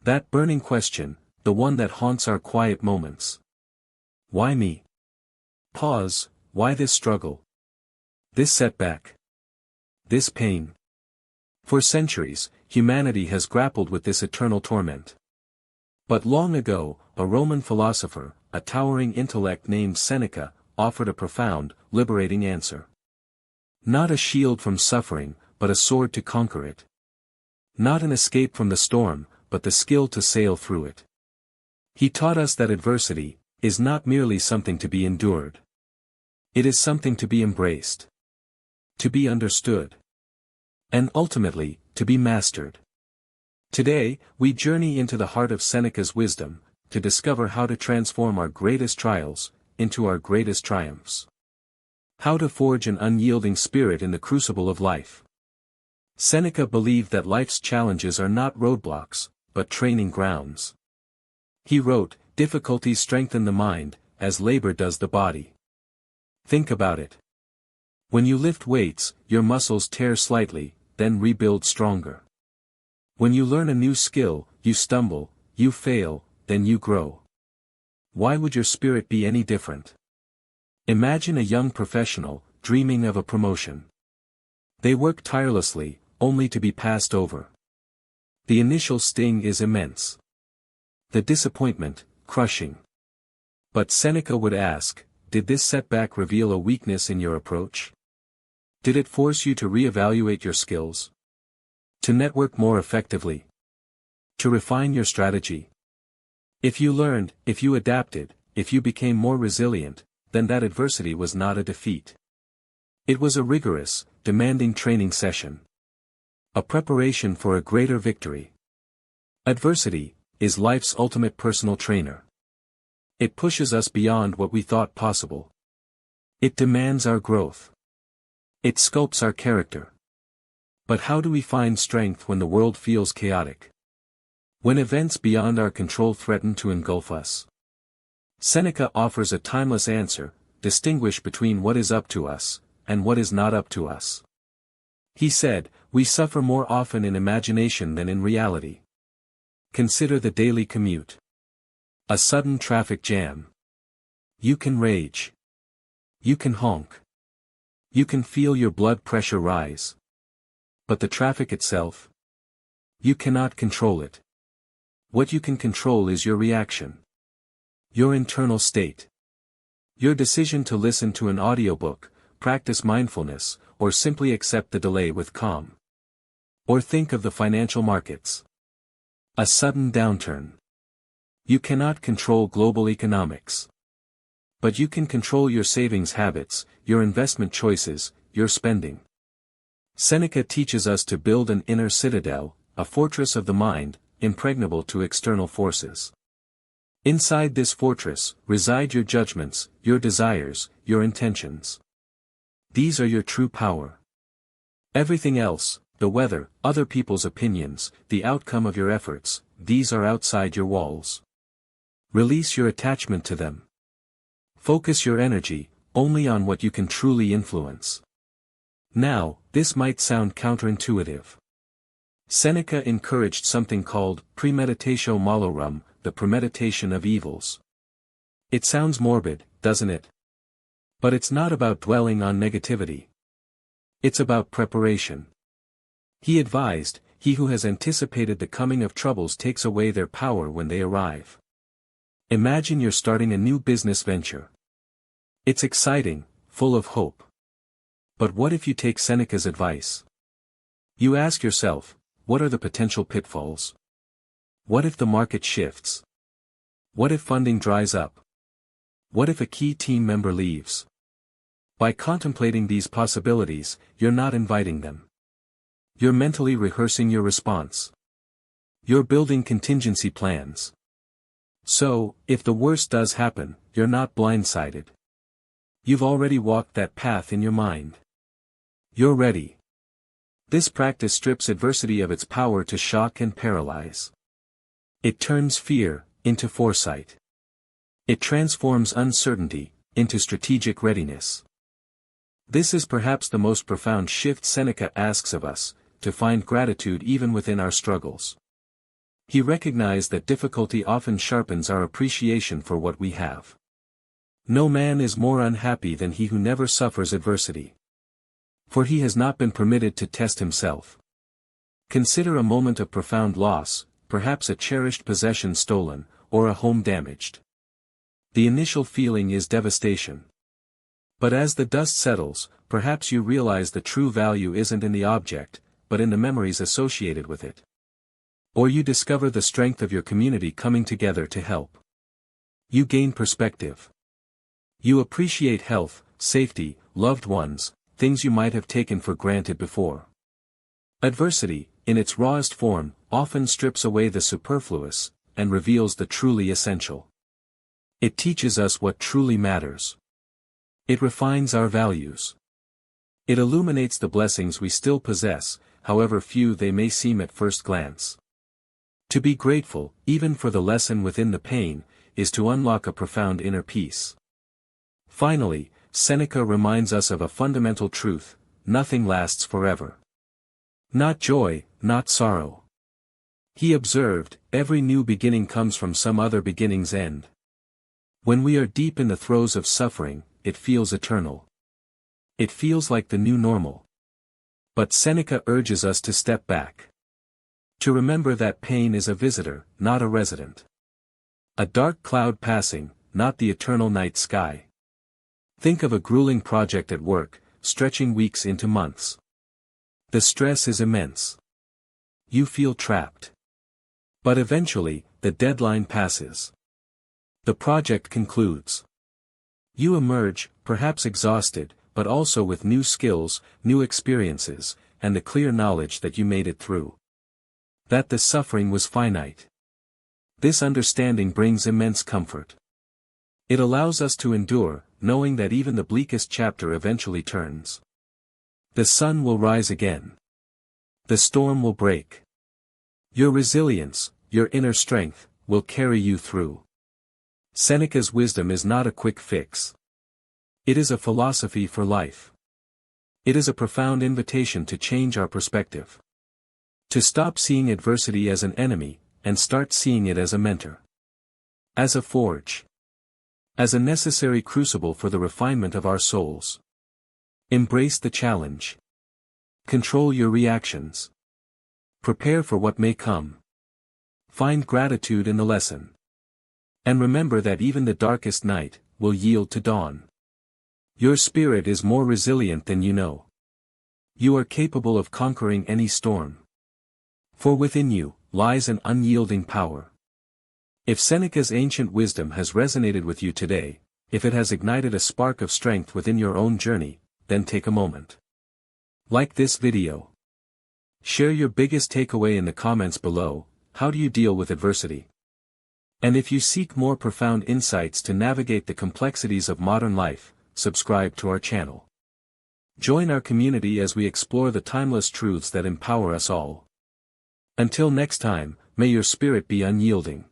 That burning question, the one that haunts our quiet moments. Why me? Pause, why this struggle? This setback? This pain? For centuries, humanity has grappled with this eternal torment. But long ago, a Roman philosopher, a towering intellect named Seneca, offered a profound, liberating answer. Not a shield from suffering, but a sword to conquer it. Not an escape from the storm, but the skill to sail through it. He taught us that adversity is not merely something to be endured. It is something to be embraced. To be understood. And ultimately, to be mastered. Today, we journey into the heart of Seneca's wisdom, to discover how to transform our greatest trials into our greatest triumphs. How to forge an unyielding spirit in the crucible of life. Seneca believed that life's challenges are not roadblocks, but training grounds. He wrote, "Difficulties strengthen the mind, as labor does the body." Think about it. When you lift weights, your muscles tear slightly, then rebuild stronger. When you learn a new skill, you stumble, you fail, then you grow. Why would your spirit be any different? Imagine a young professional, dreaming of a promotion. They work tirelessly, only to be passed over. The initial sting is immense. The disappointment, crushing. But Seneca would ask, did this setback reveal a weakness in your approach? Did it force you to reevaluate your skills? To network more effectively? To refine your strategy? If you learned, if you adapted, if you became more resilient, then that adversity was not a defeat. It was a rigorous, demanding training session. A preparation for a greater victory. Adversity is life's ultimate personal trainer. It pushes us beyond what we thought possible. It demands our growth. It sculpts our character. But how do we find strength when the world feels chaotic? When events beyond our control threaten to engulf us? Seneca offers a timeless answer: distinguish between what is up to us, and what is not up to us. He said, we suffer more often in imagination than in reality. Consider the daily commute. A sudden traffic jam. You can rage. You can honk. You can feel your blood pressure rise. But the traffic itself? You cannot control it. What you can control is your reaction. Your internal state. Your decision to listen to an audiobook, practice mindfulness, or simply accept the delay with calm. Or think of the financial markets. A sudden downturn. You cannot control global economics. But you can control your savings habits, your investment choices, your spending. Seneca teaches us to build an inner citadel, a fortress of the mind, impregnable to external forces. Inside this fortress reside your judgments, your desires, your intentions. These are your true power. Everything else, the weather, other people's opinions, the outcome of your efforts, these are outside your walls. Release your attachment to them. Focus your energy only on what you can truly influence. Now, this might sound counterintuitive. Seneca encouraged something called premeditatio malorum, the premeditation of evils. It sounds morbid, doesn't it? But it's not about dwelling on negativity. It's about preparation. He advised, he who has anticipated the coming of troubles takes away their power when they arrive. Imagine you're starting a new business venture. It's exciting, full of hope. But what if you take Seneca's advice? You ask yourself, what are the potential pitfalls? What if the market shifts? What if funding dries up? What if a key team member leaves? By contemplating these possibilities, you're not inviting them. You're mentally rehearsing your response. You're building contingency plans. So, if the worst does happen, you're not blindsided. You've already walked that path in your mind. You're ready. This practice strips adversity of its power to shock and paralyze. It turns fear into foresight. It transforms uncertainty into strategic readiness. This is perhaps the most profound shift Seneca asks of us, to find gratitude even within our struggles. He recognized that difficulty often sharpens our appreciation for what we have. No man is more unhappy than he who never suffers adversity. For he has not been permitted to test himself. Consider a moment of profound loss, perhaps a cherished possession stolen, or a home damaged. The initial feeling is devastation. But as the dust settles, perhaps you realize the true value isn't in the object, but in the memories associated with it. Or you discover the strength of your community coming together to help. You gain perspective. You appreciate health, safety, loved ones, things you might have taken for granted before. Adversity, in its rawest form, often strips away the superfluous, and reveals the truly essential. It teaches us what truly matters. It refines our values. It illuminates the blessings we still possess, however few they may seem at first glance. To be grateful, even for the lesson within the pain, is to unlock a profound inner peace. Finally, Seneca reminds us of a fundamental truth: nothing lasts forever. Not joy, not sorrow. He observed, every new beginning comes from some other beginning's end. When we are deep in the throes of suffering, it feels eternal. It feels like the new normal. But Seneca urges us to step back. To remember that pain is a visitor, not a resident. A dark cloud passing, not the eternal night sky. Think of a grueling project at work, stretching weeks into months. The stress is immense. You feel trapped. But eventually, the deadline passes. The project concludes. You emerge, perhaps exhausted, but also with new skills, new experiences, and the clear knowledge that you made it through. That the suffering was finite. This understanding brings immense comfort. It allows us to endure, knowing that even the bleakest chapter eventually turns. The sun will rise again. The storm will break. Your resilience, your inner strength, will carry you through. Seneca's wisdom is not a quick fix. It is a philosophy for life. It is a profound invitation to change our perspective. To stop seeing adversity as an enemy, and start seeing it as a mentor. As a forge. As a necessary crucible for the refinement of our souls. Embrace the challenge. Control your reactions. Prepare for what may come. Find gratitude in the lesson. And remember that even the darkest night will yield to dawn. Your spirit is more resilient than you know. You are capable of conquering any storm. For within you lies an unyielding power. If Seneca's ancient wisdom has resonated with you today, if it has ignited a spark of strength within your own journey, then take a moment. Like this video. Share your biggest takeaway in the comments below. How do you deal with adversity? And if you seek more profound insights to navigate the complexities of modern life, subscribe to our channel. Join our community as we explore the timeless truths that empower us all. Until next time, may your spirit be unyielding.